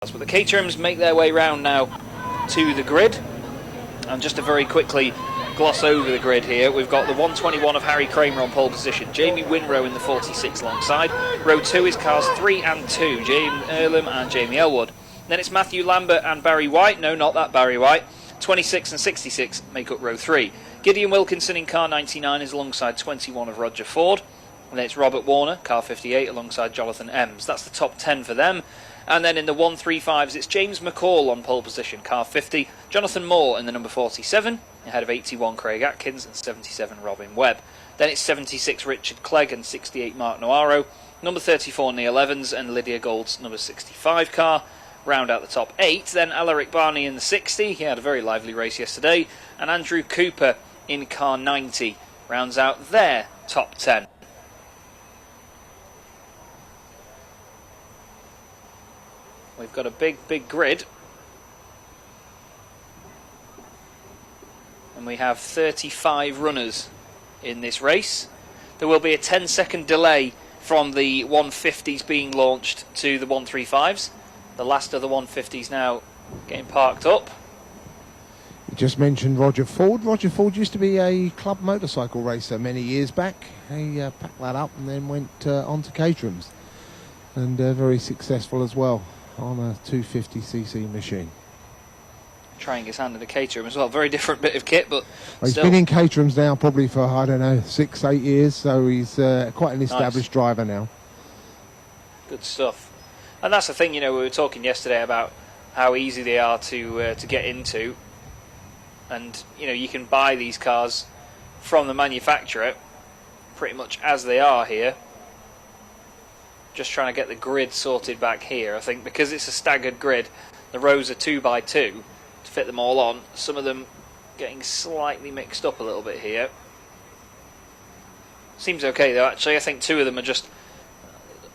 But the Caterhams make their way round now to the grid, and just to very quickly gloss over the grid here, we've got the 121 of Harry Kramer on pole position, Jamie Winrow in the 46 alongside. Row 2 is cars 3 and 2, James Earlham and Jamie Elwood. Then it's Matthew Lambert and Barry White, no, not that Barry White. 26 and 66 make up row 3. Gideon Wilkinson in car 99 is alongside 21 of Roger Ford. And then it's Robert Warner, car 58, alongside Jonathan Ems. That's the top 10 for them. And then in the 135s, it's James McCall on pole position, car 50. Jonathan Moore in the number 47, ahead of 81 Craig Atkins and 77 Robin Webb. Then it's 76 Richard Clegg and 68 Mark Noiro. Number 34 Neil Evans and Lydia Gold's number 65 car. Round out the top 8. Then Alaric Barney in the 60. He had a very lively race yesterday. And Andrew Cooper in car 90 rounds out their top 10. We've got a big grid, and we have 35 runners in this race. There will be a 10-second delay from the 150s being launched to the 135s. The last of the 150s now getting parked up. You just mentioned Roger Ford. Roger Ford used to be a club motorcycle racer many years back. He packed that up and then went on to Caterham's, and very successful as well on a 250cc machine. Trying his hand in the Caterham as well. Very different bit of kit, but he's been in Caterham's now probably for, I don't know, 6-8 years, so he's quite an established driver now. Good stuff. And that's the thing, you know, we were talking yesterday about how easy they are to get into, and you know, you can buy these cars from the manufacturer pretty much as they are here. Just trying to get the grid sorted back here. I think because it's a staggered grid, the rows are 2 by 2 to fit them all on. Some of them getting slightly mixed up a little bit here. Seems okay though, actually. I think 2 of them are just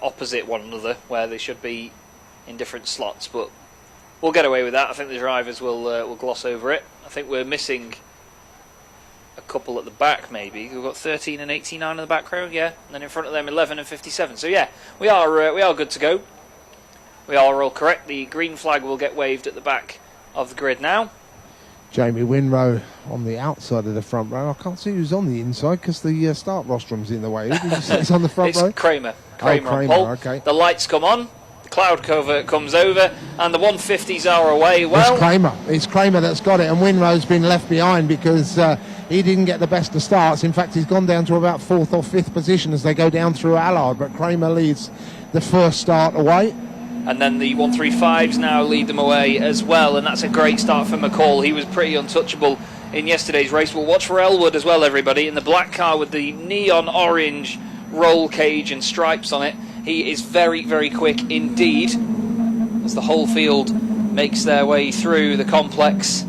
opposite one another, where they should be in different slots, but we'll get away with that. I think the drivers will gloss over it. I think we're missing a couple at the back, maybe. We've got 13 and 89 in the back row, yeah, and then in front of them 11 and 57. So yeah, we are good to go. We are all correct. The green flag will get waved at the back of the grid now. Jamie Winrow on the outside of the front row. I can't see who's on the inside because the start rostrum's in the way. Who did you say is on the front row? It's Kramer. Kramer on pole. Okay. The lights come on. The cloud cover comes over, and the 150s are away. Well, it's Kramer that's got it, and Winrow's been left behind because he didn't get the best of starts. In fact, he's gone down to about 4th or 5th position as they go down through Allard, but Kramer leads the first start away. And then the 135s now lead them away as well, and that's a great start for McCall. He was pretty untouchable in yesterday's race. We'll watch for Elwood as well, everybody, in the black car with the neon orange roll cage and stripes on it. He is very, very quick indeed as the whole field makes their way through the complex,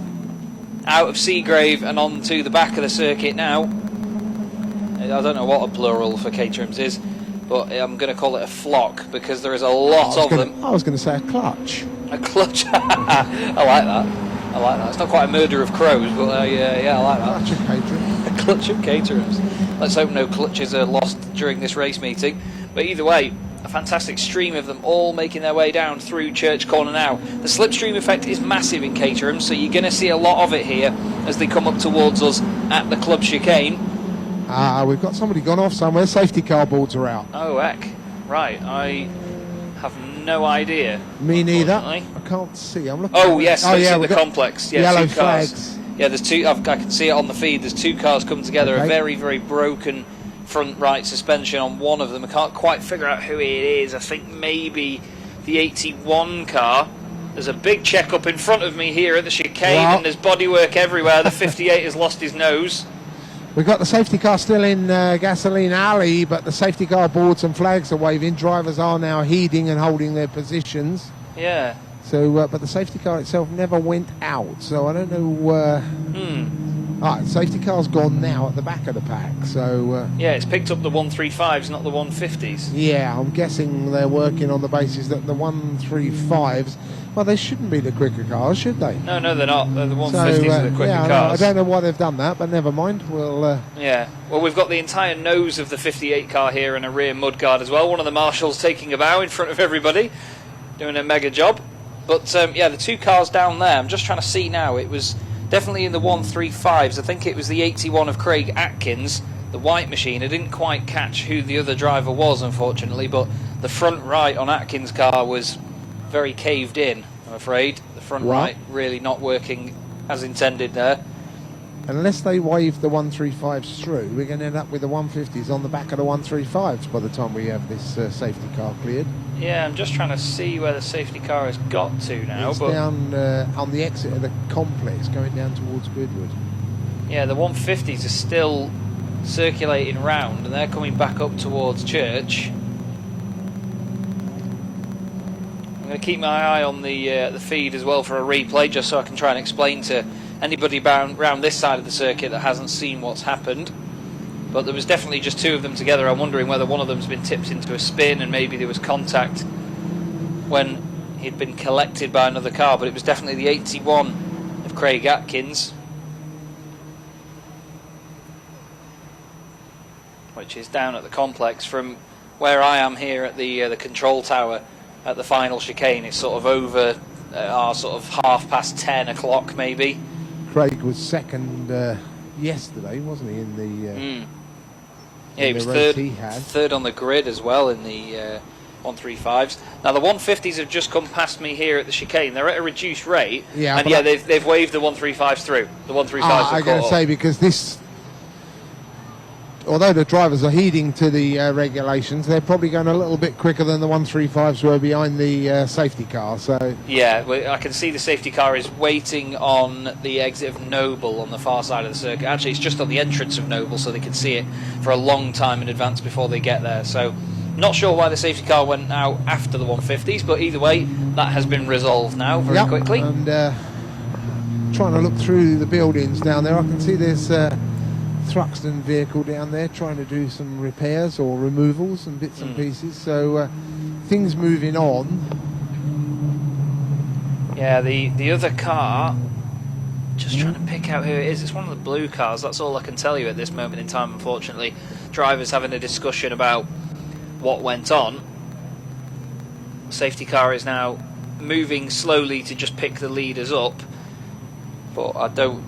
out of Seagrave and onto the back of the circuit now. I don't know what a plural for Caterham's is, but I'm going to call it a flock because there is a lot of them. I was going to say a clutch. A clutch. I like that. I like that. It's not quite a murder of crows, but yeah, I like that. Clutch of Caterham. A clutch of Caterhams. Let's hope no clutches are lost during this race meeting. But either way, a fantastic stream of them all making their way down through Church Corner now. The slipstream effect is massive in Caterham, so you're going to see a lot of it here as they come up towards us at the club chicane. We've got somebody gone off somewhere. Safety car boards are out. Oh, heck. Right, I have no idea. Me neither. I can't see. I'm looking. Oh, yes, it's in the complex. Yeah, yellow 2 cars. flags. Yeah, there's 2. I can see it on the feed. There's 2 cars come together. Okay. A very, very broken front right suspension on one of them. I can't quite figure out who it is. I think maybe the 81 car. There's a big check up in front of me here at the chicane, and there's bodywork everywhere. The 58 has lost his nose. We've got the safety car still in Gasoline Alley, but the safety car boards and flags are waving. Drivers are now heeding and holding their positions. Yeah. So, but the safety car itself never went out, so I don't know. Safety car's gone now at the back of the pack, so... yeah, it's picked up the 135s, not the 150s. Yeah, I'm guessing they're working on the basis that the 135s... Well, they shouldn't be the quicker cars, should they? No, they're not. They're the 150s are the quicker cars. I don't know why they've done that, but never mind. We'll... Yeah, well, we've got the entire nose of the 58 car here and a rear mudguard as well. One of the marshals taking a bow in front of everybody, doing a mega job. But yeah, the two cars down there, I'm just trying to see now, it was definitely in the 135s. I think it was the 81 of Craig Atkins, the white machine. I didn't quite catch who the other driver was, unfortunately, but the front right on Atkins' car was very caved in, I'm afraid. The front right really not working as intended there. Unless they wave the 135s through, we're going to end up with the 150s on the back of the 135s by the time we have this safety car cleared. Yeah, I'm just trying to see where the safety car has got to now. It's down on the exit of the complex, going down towards Goodwood. Yeah, the 150s are still circulating round, and they're coming back up towards Church. I'm going to keep my eye on the feed as well for a replay, just so I can try and explain to anybody around this side of the circuit that hasn't seen what's happened. But there was definitely just two of them together. I'm wondering whether one of them's been tipped into a spin and maybe there was contact when he'd been collected by another car, but it was definitely the 81 of Craig Atkins, which is down at the complex. From where I am here at the control tower at the final chicane, it's sort of over our sort of 10:30 o'clock maybe. Craig was second yesterday, wasn't he, in the yeah, he was third on the grid as well in the 135s. Now the 150s have just come past me here at the chicane. They're at a reduced rate, yeah, and yeah, they've waved the 135s through. The 135s I'm going to say, because this, although the drivers are heeding to the regulations, they're probably going a little bit quicker than the 135s were behind the safety car. So yeah, I can see the safety car is waiting on the exit of Noble on the far side of the circuit. Actually, it's just on the entrance of Noble, so they can see it for a long time in advance before they get there. So not sure why the safety car went out after the 150s, but either way, that has been resolved now very quickly. And trying to look through the buildings down there, I can see there's Thruxton vehicle down there trying to do some repairs or removals and bits and pieces, so things moving on. Yeah, the other car, just trying to pick out who it is. It's one of the blue cars, that's all I can tell you at this moment in time, unfortunately. Drivers having a discussion about what went on. Safety car is now moving slowly to just pick the leaders up, but I don't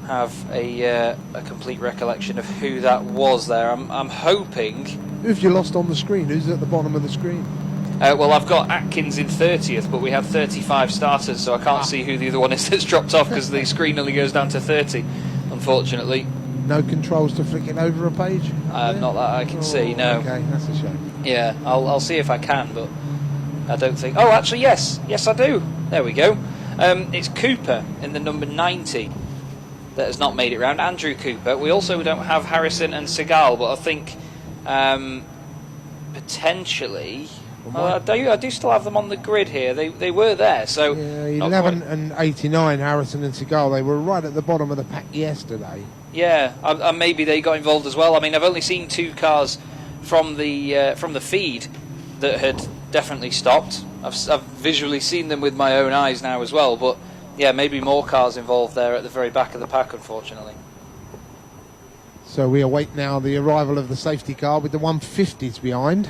have a complete recollection of who that was there. I'm hoping. Who have you lost on the screen? Who's at the bottom of the screen? Well, I've got Atkins in 30th, but we have 35 starters, so I can't see who the other one is that's dropped off because the screen only goes down to 30, unfortunately. No controls to flick it over a page? Not that I can see, no. Okay, that's a shame. Yeah, I'll see if I can, but I don't think. Oh, actually, yes, I do. There we go. It's Cooper in the number 90. That has not made it round. Andrew Cooper. We also don't have Harrison and Segal, but I think potentially I do still have them on the grid here. They were there, so yeah, 11 and 89, Harrison and Segal. They were right at the bottom of the pack yesterday. Yeah, and maybe they got involved as well. I mean, I've only seen two cars from the feed that had definitely stopped. I've visually seen them with my own eyes now as well, but yeah, maybe more cars involved there at the very back of the pack, unfortunately. So we await now the arrival of the safety car with the 150s behind.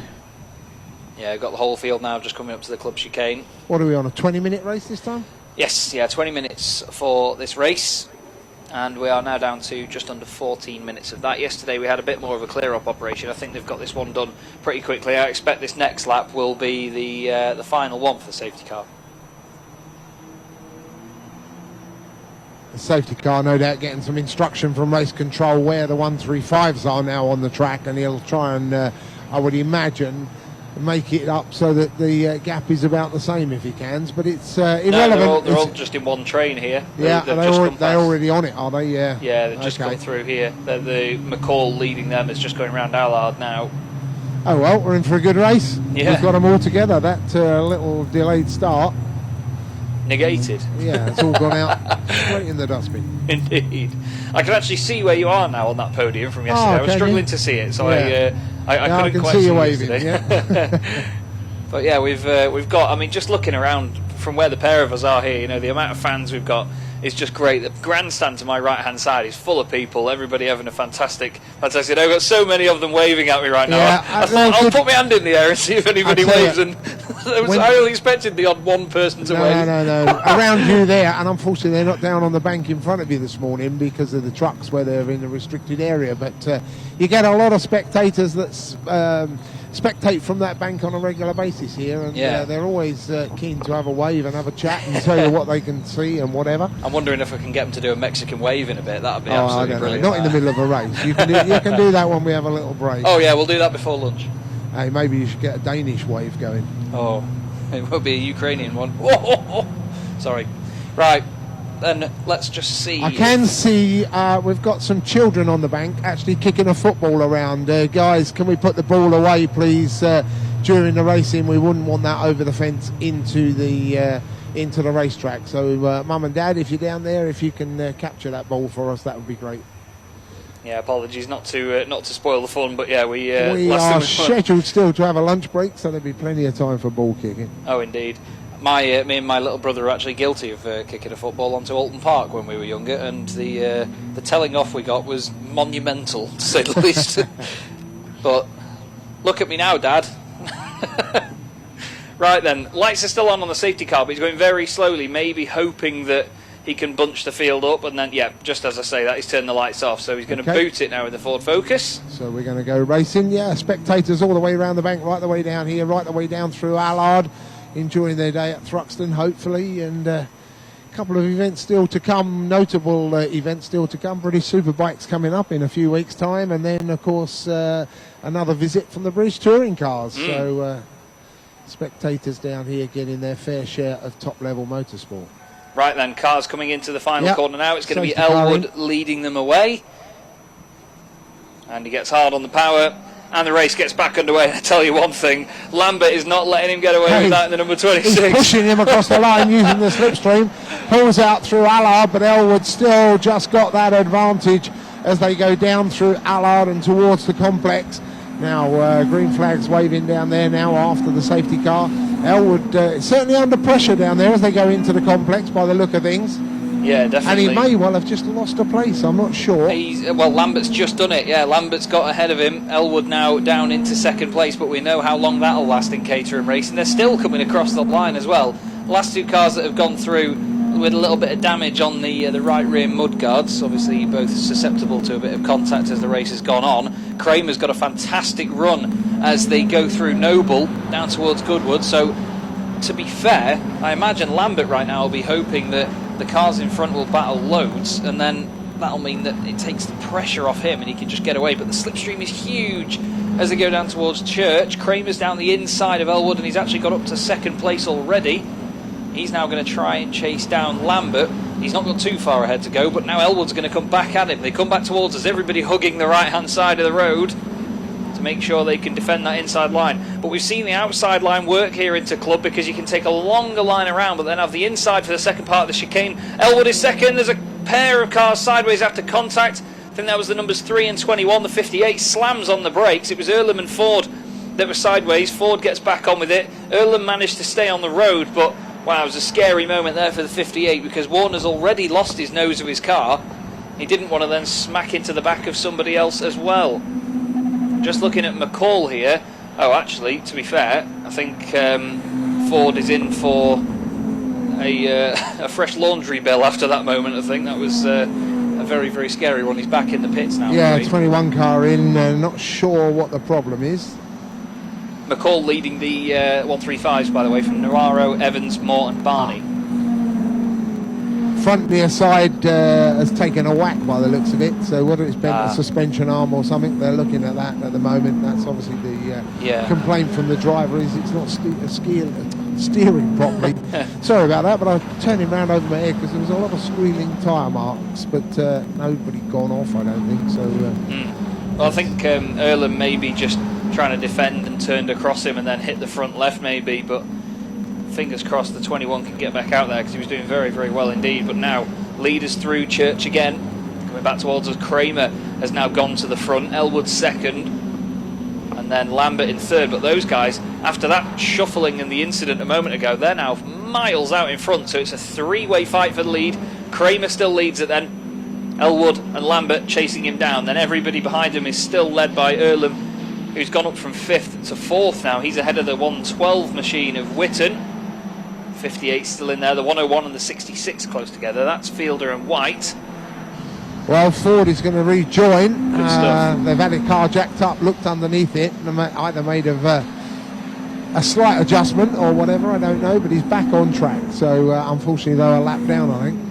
Yeah, got the whole field now just coming up to the club chicane. What are we on, a 20-minute race this time? Yes, yeah, 20 minutes for this race. And we are now down to just under 14 minutes of that. Yesterday we had a bit more of a clear-up operation. I think they've got this one done pretty quickly. I expect this next lap will be the final one for the safety car. The safety car, no doubt, getting some instruction from race control where the 135s are now on the track, and he'll try and, I would imagine, make it up so that the gap is about the same if he can. But it's irrelevant. No, they're all just in one train here. Yeah, they're already on it, are they? Yeah. Yeah, they've just come through here. The McCall leading them is just going around Allard now. Oh well, we're in for a good race. Yeah. We've got them all together. That little delayed start. Negated. Yeah, it's all gone out straight in the dustbin. Indeed. I can actually see where you are now on that podium from yesterday. I was struggling to see it, so I couldn't quite see you waving. Yeah. But yeah, we've got. I mean, just looking around from where the pair of us are here, you know, the amount of fans we've got is just great. The grandstand to my right-hand side is full of people, everybody having a fantastic. I've got so many of them waving at me right now. Yeah, I thought I'll put my hand in the air and see if anybody waves, and I only expected the odd one person to wave. No. Around you there, and unfortunately they're not down on the bank in front of you this morning because of the trucks where they're in a restricted area, but you get a lot of spectators that spectate from that bank on a regular basis here, and they're always keen to have a wave and have a chat and tell you what they can see and whatever. I'm wondering if I can get them to do a Mexican wave in a bit. That'd be absolutely brilliant. Not in the middle of a race. You can do that when we have a little break. Oh yeah, we'll do that before lunch. Hey, maybe you should get a Danish wave going. Oh, it will be a Ukrainian one. Sorry. Right, then let's just see. I can see we've got some children on the bank actually kicking a football around. Guys, can we put the ball away, please? During the racing, we wouldn't want that over the fence into the racetrack. So, Mum and Dad, if you're down there, if you can capture that ball for us, that would be great. Yeah, apologies not to spoil the fun, but yeah, we are scheduled still to have a lunch break, so there'll be plenty of time for ball kicking. Oh, indeed. Me and my little brother are actually guilty of kicking a football onto Alton Park when we were younger, and the telling off we got was monumental, to say the least. But look at me now, Dad. Right then, lights are still on the safety car, but he's going very slowly, maybe hoping that he can bunch the field up, and then, yeah, just as I say that, he's turned the lights off, so he's going to boot it now with the Ford Focus. So we're going to go racing, spectators all the way around the bank, right the way down here, right the way down through Allard, enjoying their day at Thruxton, hopefully, and a couple of events still to come, notable events still to come. British Superbikes coming up in a few weeks' time, and then, of course, another visit from the British Touring Cars. So spectators down here getting their fair share of top-level motorsport. Right then, cars coming into the final corner now. It's going to be Elwood leading them away. And he gets hard on the power. And the race gets back underway. I tell you one thing, Lambert is not letting him get away with that in the number 26. He's pushing him across the line using the slipstream. Pulls out through Allard, but Elwood still just got that advantage as they go down through Allard and towards the complex. Now green flags waving down there now after the safety car. Elwood certainly under pressure down there as they go into the complex by the look of things. Yeah, definitely. And he may well have just lost a place, I'm not sure. Well, Lambert's just done it, yeah. Lambert's got ahead of him. Elwood now down into second place, but we know how long that'll last in Caterham racing. They're still coming across the line as well. The last two cars that have gone through with a little bit of damage on the right rear mudguards, obviously both susceptible to a bit of contact as the race has gone on. Kramer's got a fantastic run as they go through Noble down towards Goodwood, so to be fair, I imagine Lambert right now will be hoping that the cars in front will battle loads, and then that'll mean that it takes the pressure off him and he can just get away. But the slipstream is huge as they go down towards Church. Kramer's down the inside of Elwood and he's actually got up to second place already. He's now going to try and chase down Lambert. He's not got too far ahead to go, but now Elwood's going to come back at him. They come back towards us, everybody hugging the right-hand side of the road to make sure they can defend that inside line. But we've seen the outside line work here into Club because you can take a longer line around but then have the inside for the second part of the chicane. Elwood is second. There's a pair of cars sideways after contact. I think that was the numbers 3 and 21. The 58 slams on the brakes. It was Earlham and Ford that were sideways. Ford gets back on with it. Earlham managed to stay on the road, but wow, it was a scary moment there for the 58 because Warner's already lost his nose of his car. He didn't want to then smack into the back of somebody else as well. Just looking at McCall here. Oh, actually, to be fair, I think Ford is in for a fresh laundry bill after that moment. I think that was a very, very scary one. He's back in the pits now. Yeah, 21 car in. Not sure what the problem is. McCall leading the 135s, by the way, from Navarro, Evans, Moore and Barney. Front near side has taken a whack by the looks of it, so whether it's bent a suspension arm or something, they're looking at that at the moment. That's obviously the complaint from the driver is it's not steering properly. Sorry about that, but I turned him round over my head because there was a lot of squealing tyre marks, but nobody gone off, I don't think. So. Well, I think Earlham maybe just trying to defend and turned across him and then hit the front left maybe, but fingers crossed the 21 can get back out there because he was doing very, very well indeed. But now leaders through Church again, coming back towards us. Kramer has now gone to the front, Elwood second, and then Lambert in third. But those guys, after that shuffling and the incident a moment ago, they're now miles out in front, so it's a three-way fight for the lead Kramer still leads it then. Elwood and Lambert chasing him down. Then everybody behind him is still led by Earlham, who's gone up from 5th to 4th now. He's ahead of the 112 machine of Witten. 58 still in there. The 101 and the 66 close together. That's Fielder and White. Well, Ford is going to rejoin. Good stuff. They've had a car jacked up, looked underneath it, and either made a slight adjustment or whatever, I don't know, but he's back on track. So unfortunately, though, a lap down, I think.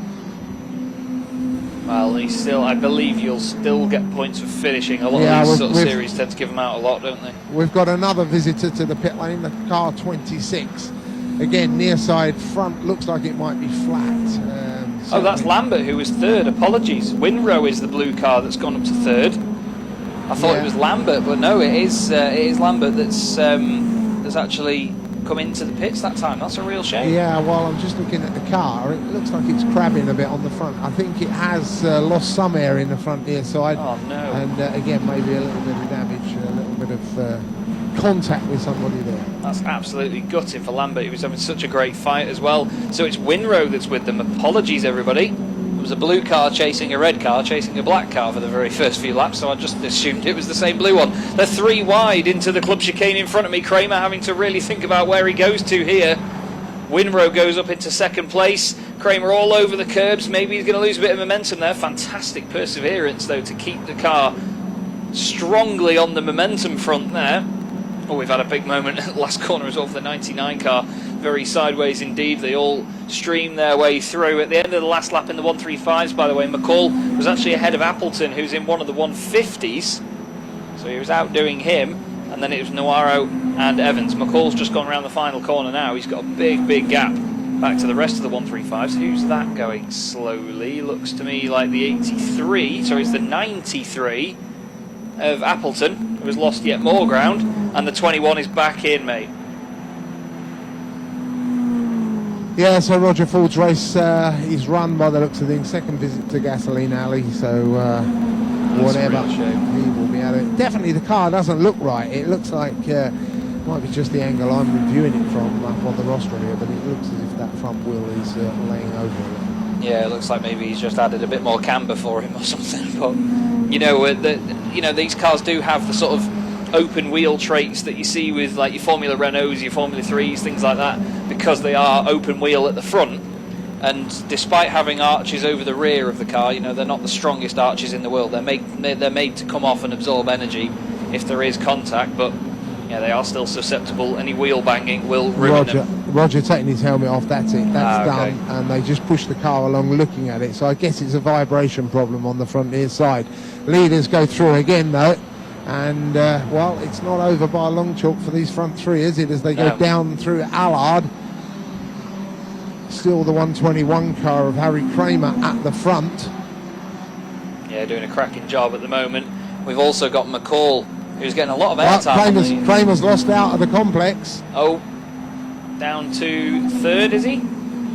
Well, he's still, I believe you'll still get points for finishing. A lot of these sort of series tend to give them out a lot, don't they? We've got another visitor to the pit lane, the car 26. Again, near side front, looks like it might be flat. Oh, that's Lambert who was 3rd. Apologies. Winrow is the blue car that's gone up to 3rd. I thought it was Lambert, but no, it is Lambert that's actually come into the pits that time. That's a real shame. Yeah, well, I'm just looking at the car. It looks like it's crabbing a bit on the front. I think it has lost some air in the front near side. Oh, no. And again, maybe a little bit of damage, a little bit of contact with somebody there. That's absolutely gutting for Lambert. He was having such a great fight as well. So it's Winrow that's with them. Apologies, everybody. It was a blue car chasing a red car, chasing a black car for the very first few laps, so I just assumed it was the same blue one. They're 3 wide into the club chicane in front of me. Kramer having to really think about where he goes to here. Winrow goes up into 2nd place. Kramer all over the curbs. Maybe he's going to lose a bit of momentum there. Fantastic perseverance, though, to keep the car strongly on the momentum front there. Oh, we've had a big moment at the last corner as well for the 99 car. Very sideways indeed. They all stream their way through. At the end of the last lap in the 135s, by the way, McCall was actually ahead of Appleton, who's in one of the 150s. So he was outdoing him. And then it was Navarro and Evans. McCall's just gone around the final corner now. He's got a big gap back to the rest of the 135s. Who's that going slowly? Looks to me like the 83. So it's the 93 of Appleton, who has lost yet more ground, and the 21 is back in, mate. Yeah, so Roger Ford's race is run by the looks of things. 2nd visit to Gasoline Alley, so whatever, he will be at it. Definitely the car doesn't look right. It looks like might be just the angle I'm reviewing it from up on the rostrum here, but it looks as if that front wheel is laying over a little. Yeah, it looks like maybe he's just added a bit more camber for him or something. But these cars do have the sort of open wheel traits that you see with like your Formula Renaults, your Formula 3s, things like that, because they are open wheel at the front. And despite having arches over the rear of the car, they're not the strongest arches in the world. They're made to come off and absorb energy if there is contact, but yeah, they are still susceptible. Any wheel banging will ruin them. Roger taking his helmet off, that's it, that's okay. done, and they just push the car along looking at it, so I guess it's a vibration problem on the front rear side. Leaders go through again though, and well, it's not over by a long chalk for these front 3, is it, as they go down through Allard. Still the 121 car of Harry Kramer at the front. Yeah, doing a cracking job at the moment. We've also got McCall, who's getting a lot of airtime. Kramer's lost out of the complex. Oh, down to 3rd, is he?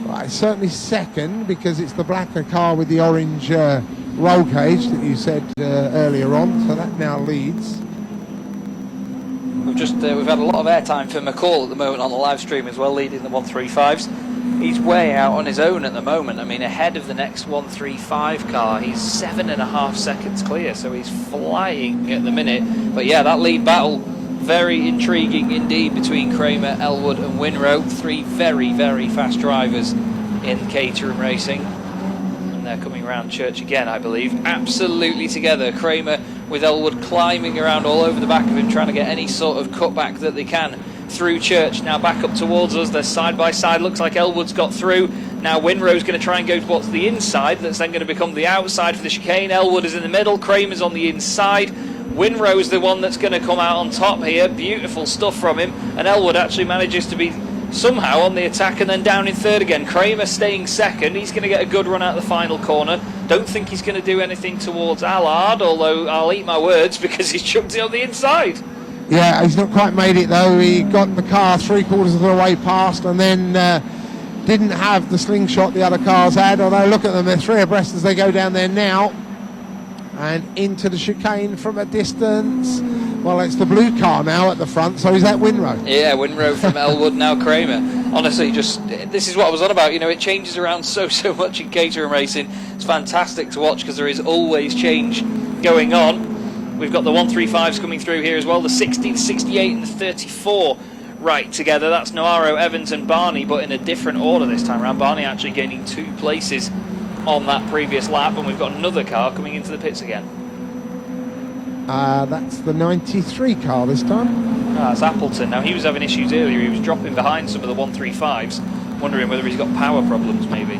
Right, certainly 2nd, because it's the blacker car with the orange roll cage that you said earlier on, so that now leads. We've had a lot of airtime for McCall at the moment on the live stream as well, leading the 135s. He's way out on his own at the moment. I mean, ahead of the next 135 car, he's 7.5 seconds clear, so he's flying at the minute. But yeah, that lead battle, very intriguing indeed between Kramer, Elwood and Winrow. 3 very fast drivers in Caterham racing. And they're coming around Church again, I believe. Absolutely together. Kramer with Elwood climbing around all over the back of him, trying to get any sort of cutback that they can through Church. Now back up towards us. They're side by side. Looks like Elwood's got through. Now Winrow's going to try and go towards the inside. That's then going to become the outside for the chicane. Elwood is in the middle. Kramer's on the inside. Winrow's the one that's going to come out on top here. Beautiful stuff from him. And Elwood actually manages to be somehow on the attack and then down in 3rd again. Kramer staying 2nd. He's going to get a good run out the final corner. Don't think he's going to do anything towards Allard, although I'll eat my words because he's chucked it on the inside. Yeah, he's not quite made it though. He got the car 3/4 of the way past and then didn't have the slingshot the other cars had, although look at them, they're 3 abreast as they go down there now and into the chicane from a distance. Well, it's the blue car now at the front, so is that Winrow? Yeah, Winrow from Elwood, now Kramer. honestly, just this is what I was on about. You know, it changes around so much in Caterham racing. It's fantastic to watch because there is always change going on. We've got the 135s coming through here as well, the 60, the 68 and the 34 right together. That's Noaro, Evans and Barney, but in a different order this time around. Barney actually gaining 2 places on that previous lap, and we've got another car coming into the pits again. That's the 93 car this time. That's Appleton. Now, he was having issues earlier. He was dropping behind some of the 135s, wondering whether he's got power problems maybe.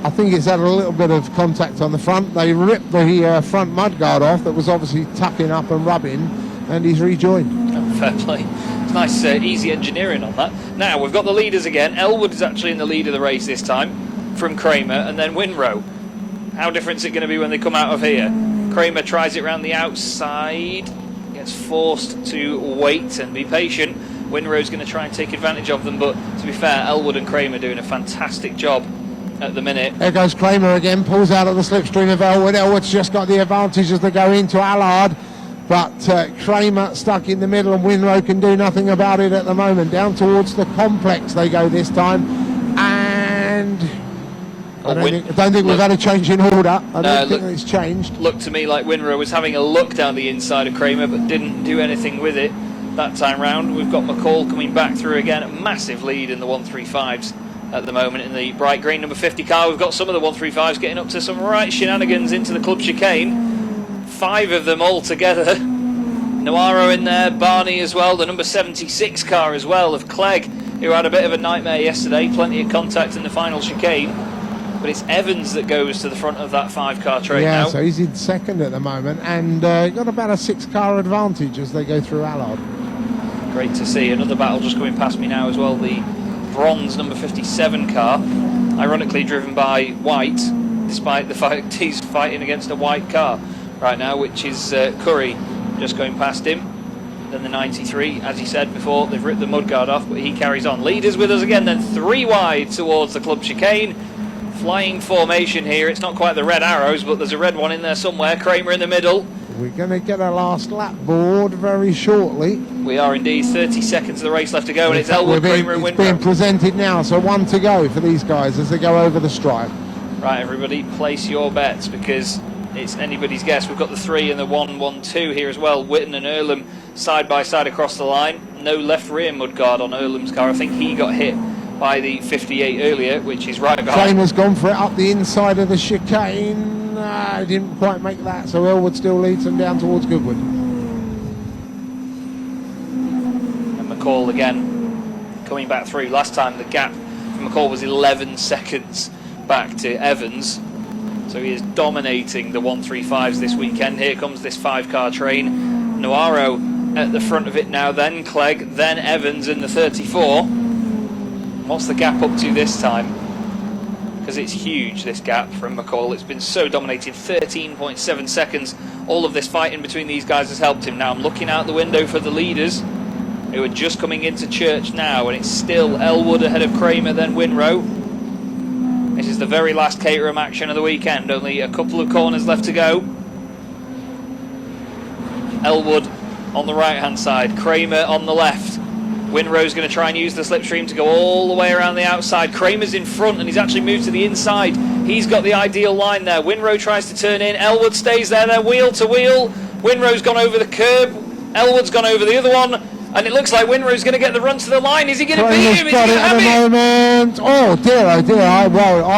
I think it's had a little bit of contact on the front. They ripped the front mudguard off that was obviously tucking up and rubbing, and he's rejoined. Oh, fair play. It's nice, easy engineering on that. Now, we've got the leaders again. Elwood is actually in the lead of the race this time, from Kramer, and then Winrow. How different is it going to be when they come out of here? Kramer tries it around the outside, gets forced to wait and be patient. Winrow's going to try and take advantage of them, but to be fair, Elwood and Kramer doing a fantastic job at the minute. There goes Kramer again, pulls out of the slipstream of Elwood. Elwood's just got the advantage as they go into Allard, but Kramer stuck in the middle, and Winrow can do nothing about it at the moment. Down towards the complex they go this time, and I don't think we've had a change in order. I don't think it's changed. Looked to me like Winrow was having a look down the inside of Kramer, but didn't do anything with it that time round. We've got McCall coming back through again, a massive lead in the 135s at the moment in the bright green number 50 car. We've got some of the 135s getting up to some right shenanigans into the club chicane. 5 of them all together. Noaro in there, Barney as well, the number 76 car as well of Clegg, who had a bit of a nightmare yesterday, plenty of contact in the final chicane. But it's Evans that goes to the front of that 5-car train now. Yeah, so he's in second at the moment, and got about a 6-car advantage as they go through Allard. Great to see. Another battle just coming past me now as well, the bronze number 57 car, ironically driven by White, despite the fact he's fighting against a white car right now, which is Curry just going past him. Then the 93, as he said before, they've ripped the mudguard off, but he carries on. Leaders with us again, then 3 wide towards the club chicane. Flying formation here. It's not quite the red arrows, but there's a red one in there somewhere. Kramer in the middle. We're going to get a last lap board very shortly. We are indeed. 30 seconds of the race left to go, and it's Elwood, Kramer and Winrow. It's being presented now, so 1 to go for these guys as they go over the stripe. Right, everybody, place your bets because it's anybody's guess. We've got the 3 and the 1-1-2 here as well. Witten and Earlham side by side across the line. No left rear mudguard on Earlham's car. I think he got hit by the 58 earlier, which is right behind. Kramer's gone for it up the inside of the chicane. Didn't quite make that, so Elwood still leads them down towards Goodwood. And McCall again coming back through. Last time the gap from McCall was 11 seconds back to Evans, so he is dominating the 135s this weekend. Here comes this 5-car train. Noaro at the front of it now, then Clegg, then Evans in the 34. What's the gap up to this time? Because it's huge, this gap from McCall. It's been so dominating, 13.7 seconds. All of this fighting between these guys has helped him. Now I'm looking out the window for the leaders, who are just coming into church now, and it's still Elwood ahead of Kramer, then Winrow. This is the very last Caterham action of the weekend. Only a couple of corners left to go. Elwood on the right-hand side, Kramer on the left. Winrow's going to try and use the slipstream to go all the way around the outside. Kramer's in front and he's actually moved to the inside. He's got the ideal line there. Winrow tries to turn in. Elwood stays there. They're wheel to wheel. Winrow's gone over the curb. Elwood's gone over the other one. And it looks like Winrow's going to get the run to the line. Is he going to beat him? Is he going to have it? Moment. Oh dear, oh dear. I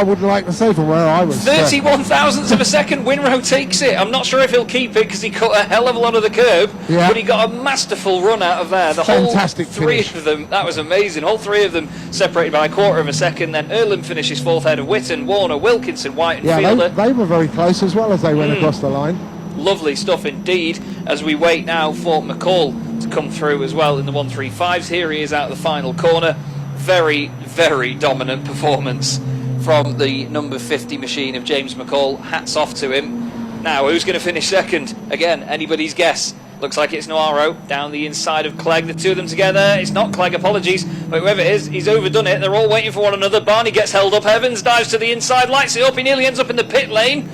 wouldn't like to say from where I was. 31 thousandths of a second. Winrow takes it. I'm not sure if he'll keep it because he cut a hell of a lot of the curb. Yeah. But he got a masterful run out of there. The Fantastic whole 3 finish. of them. That was amazing. All 3 of them separated by a quarter of a second. Then Earlham finishes 4th ahead of Witten, Warner, Wilkinson, White and Fielder. They were very close as well as they went across the line. Lovely stuff indeed, as we wait now for McCall to come through as well in the 135s. Here he is out of the final corner. Very, very dominant performance from the number 50 machine of James McCall. Hats off to him. Now, who's going to finish second? Again, anybody's guess. Looks like it's Noaro down the inside of Clegg. The 2 of them together. It's not Clegg, apologies. But whoever it is, he's overdone it. They're all waiting for one another. Barney gets held up. Evans dives to the inside, lights it up. He nearly ends up in the pit lane.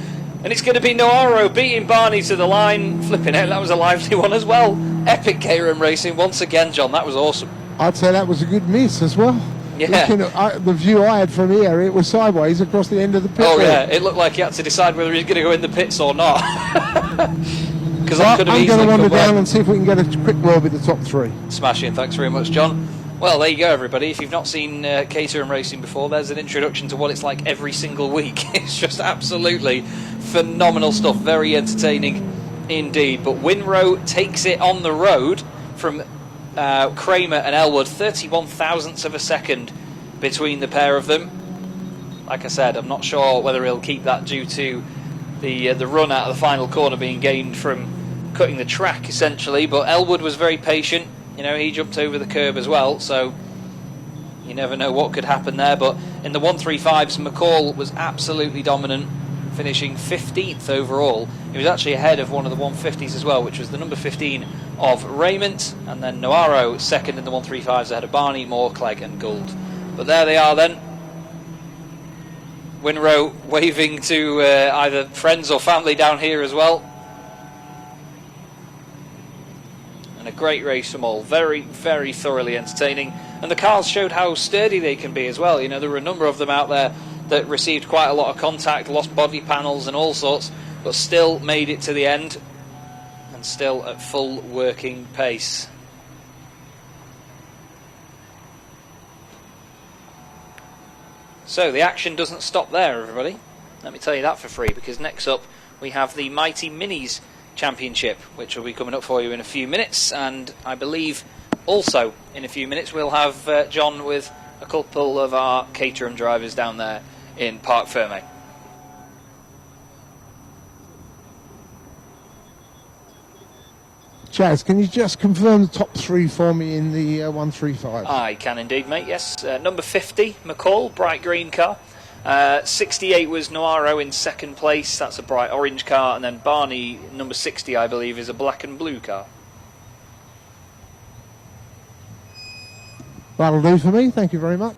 And it's going to be Noaro beating Barney to the line. Flipping it, that was a lively one as well. Epic Caterham racing once again, John. That was awesome. I'd say that was a good miss as well. Yeah. The view I had from here, it was sideways across the end of the pit. Oh yeah, it looked like he had to decide whether he's going to go in the pits or not. Because I'm going to wander down and see if we can get a quick word with the top three. Smashing, thanks very much, John. Well, there you go, everybody. If you've not seen Caterham racing before, there's an introduction to what it's like every single week. It's just absolutely phenomenal stuff, very entertaining indeed. But Winrow takes it on the road from Kramer and Elwood, 31 thousandths of a second between the pair of them. Like I said, I'm not sure whether he'll keep that due to the run out of the final corner being gained from cutting the track essentially, but Elwood was very patient. You know, he jumped over the curb as well, so you never know what could happen there. But in the 135s, McCall was absolutely dominant, finishing 15th overall. He was actually ahead of one of the 150s as well, which was the number 15 of Raymond, and then Noaro second in the 135s ahead of Barney, Moore, Clegg and Gould. But there they are then. Winrow waving to either friends or family down here as well. And a great race from all. Very, very thoroughly entertaining. And the cars showed how sturdy they can be as well. You know, there were a number of them out there that received quite a lot of contact, lost body panels and all sorts, but still made it to the end and still at full working pace. So the action doesn't stop there, everybody. Let me tell you that for free, because next up we have the Mighty Minis Championship, which will be coming up for you in a few minutes, and I believe also in a few minutes we'll have John with a couple of our Caterham drivers down there in Parc Fermé. Chaz, can you just confirm the top three for me in the 135? I can indeed, mate, yes. Number 50, McCall, bright green car. 68 was Noaro in second place, that's a bright orange car. And then Barney, number 60, I believe, is a black and blue car. That'll do for me, thank you very much.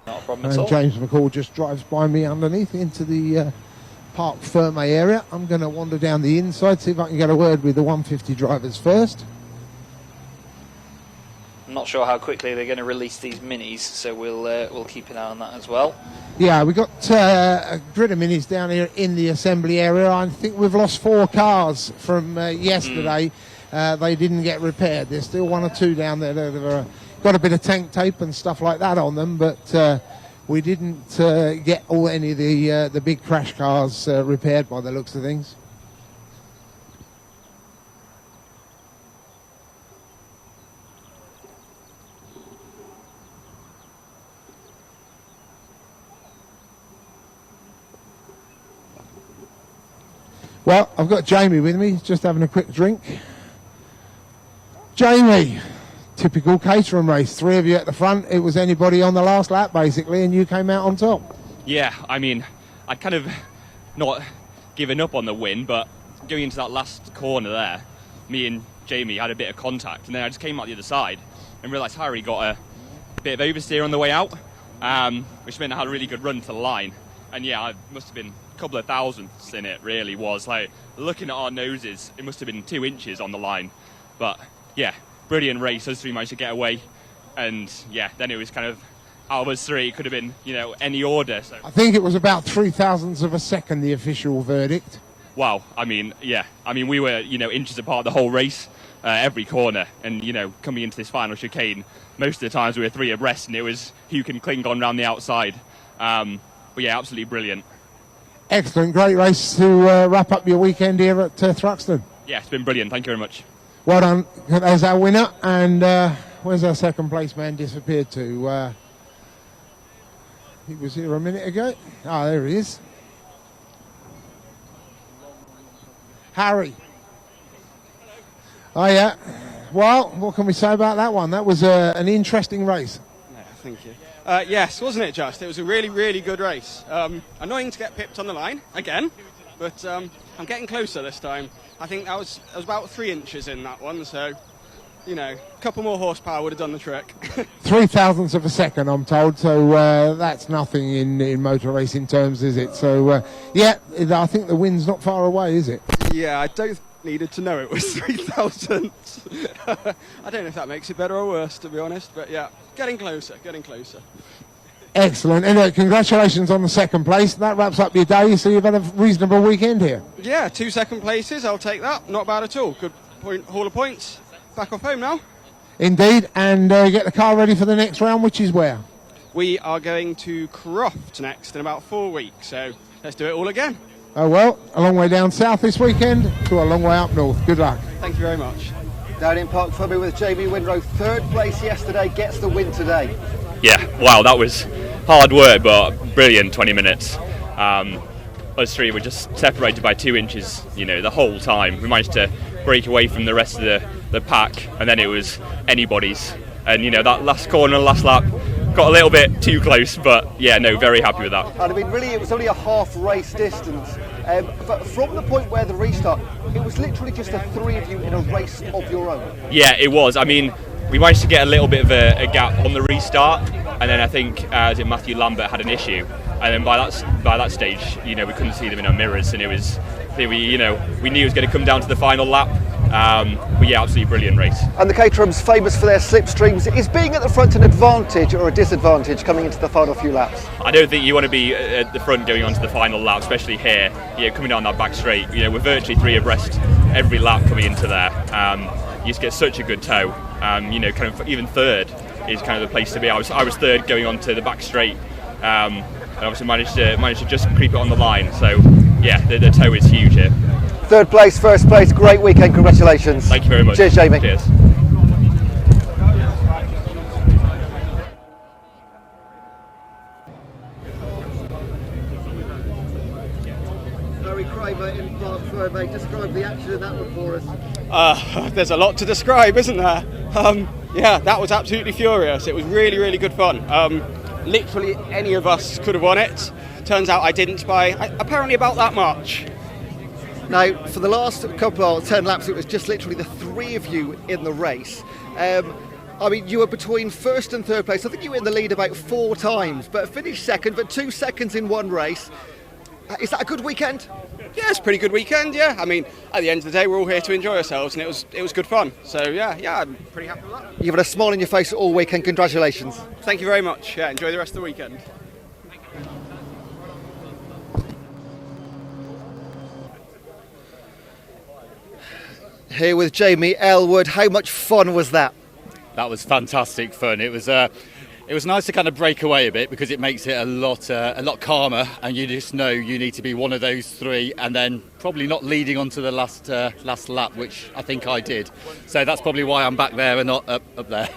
Not a problem at all. James McCall just drives by me underneath into the Parc Fermé area. I'm going to wander down the inside, see if I can get a word with the 150 drivers first. I'm not sure how quickly they're going to release these minis, so we'll keep an eye on that as well. Yeah, we've got a grid of minis down here in the assembly area. I think we've lost 4 cars from yesterday. They didn't get repaired. There's still 1 or 2 down there that have got a bit of tank tape and stuff like that on them, but we didn't get any of the big crash cars repaired by the looks of things. Well, I've got Jamie with me, just having a quick drink. Jamie, typical Caterham race, 3 of you at the front. It was anybody on the last lap, basically, and you came out on top. Yeah, I mean, I'd kind of not given up on the win, but going into that last corner there, me and Jamie had a bit of contact, and then I just came out the other side and realised Harry got a bit of oversteer on the way out, which meant I had a really good run to the line. And yeah, I must have been a couple of thousandths in it, really was. Like, looking at our noses, it must have been 2 inches on the line. But yeah, brilliant race. Us 3 managed to get away. And yeah, then it was kind of, out of us 3, it could have been, you know, any order. So I think it was about 3 thousandths of a second, the official verdict. Wow, I mean, yeah. I mean, we were, you know, inches apart the whole race, every corner. And, you know, coming into this final chicane, most of the times we were 3 abreast, and it was who can cling on round the outside. But yeah, absolutely brilliant. Excellent, great race to wrap up your weekend here at Thruxton. Yeah, it's been brilliant. Thank you very much. Well done. There's our winner. And where's our second place man disappeared to? He was here a minute ago. Ah, there he is. Harry. Oh, yeah. Well, what can we say about that one? That was an interesting race. Yeah, thank you. Yes, wasn't it just? It was a really, really good race. Annoying to get pipped on the line, again, but I'm getting closer this time. I think I was about 3 inches in that one, so, you know, a couple more horsepower would have done the trick. 3 thousandths of a second, I'm told, so that's nothing in motor racing terms, is it? So, yeah, I think the win's not far away, is it? Yeah, I don't needed to know it was 3,000. I don't know if that makes it better or worse, to be honest, but yeah, getting closer. Excellent. And congratulations on the second place. That wraps up your day, so you've had a reasonable weekend here. Yeah, 2 second places, I'll take that. Not bad at all. Good haul of points. Back off home now. Indeed, and get the car ready for the next round, which is where? We are going to Croft next in about 4 weeks, so let's do it all again. Oh well, a long way down south this weekend to a long way up north. Good luck. Thank you very much. Down in Park Fubby with Jamie Winrow, 3rd place yesterday, gets the win today. Yeah, wow, that was hard work, but brilliant 20 minutes. Us three were just separated by 2 inches, the whole time. We managed to break away from the rest of the pack, and then it was anybody's. And, that last corner, last lap, got a little bit too close, but yeah, no, very happy with that. And I mean, really, it was only a half race distance. But from the point where the restart, it was literally just the 3 of you in a race of your own. Yeah, it was. I mean, we managed to get a little bit of a gap on the restart, and then I think Matthew Lambert had an issue, and then by that stage, we couldn't see them in our mirrors, and it was we knew it was going to come down to the final lap. But yeah, absolutely brilliant race. And the Caterham's famous for their slipstreams. Is being at the front an advantage or a disadvantage coming into the final few laps? I don't think you want to be at the front going on to the final lap, especially here. Coming down that back straight. We're virtually 3 abreast every lap coming into there. You just get such a good tow. Kind of even 3rd is kind of the place to be. I was 3rd going on to the back straight, and obviously managed to just creep it on the line. So yeah, the tow is huge here. 3rd place, 1st place, great weekend, congratulations. Thank you very much. Cheers, Jamie. Cheers. Harry Kramer in Park Fubby, describe the action in that one for us. There's a lot to describe, isn't there? Yeah, that was absolutely furious. It was really, really good fun. Literally any of us could have won it. Turns out I didn't by apparently about that much. Now, for the last couple of 10 laps, it was just literally the 3 of you in the race. I mean, you were between 1st and 3rd place. I think you were in the lead about 4 times, but finished 2nd, but 2 seconds in one race. Is that a good weekend? Yeah, it's a pretty good weekend, yeah. I mean, at the end of the day, we're all here to enjoy ourselves, and it was good fun. So, yeah, I'm pretty happy with that. You've had a smile on your face all weekend. Congratulations. Thank you very much. Yeah, enjoy the rest of the weekend. Here with Jamie Elwood. How much fun was that? That was fantastic fun. It was nice to kind of break away a bit because it makes it a lot calmer, and you just know you need to be one of those 3, and then probably not leading onto the last lap, which I think I did. So that's probably why I'm back there and not up there.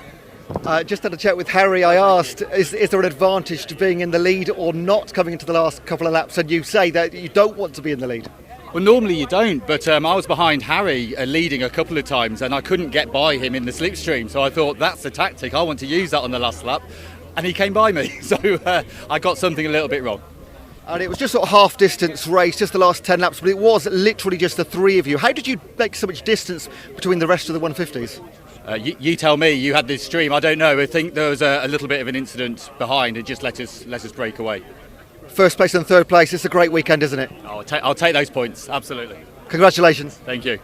Just had a chat with Harry. I asked, is there an advantage to being in the lead or not coming into the last couple of laps? And you say that you don't want to be in the lead. Well, normally you don't, but I was behind Harry leading a couple of times, and I couldn't get by him in the slipstream, so I thought that's the tactic, I want to use that on the last lap, and he came by me, so I got something a little bit wrong. And it was just sort of half distance race, just the last 10 laps, but it was literally just the 3 of you. How did you make so much distance between the rest of the 150s? You tell me, you had this stream, I don't know, I think there was a little bit of an incident behind and just let us break away. 1st place and 3rd place, it's a great weekend, isn't it? I'll take those points, absolutely. Congratulations. Thank you.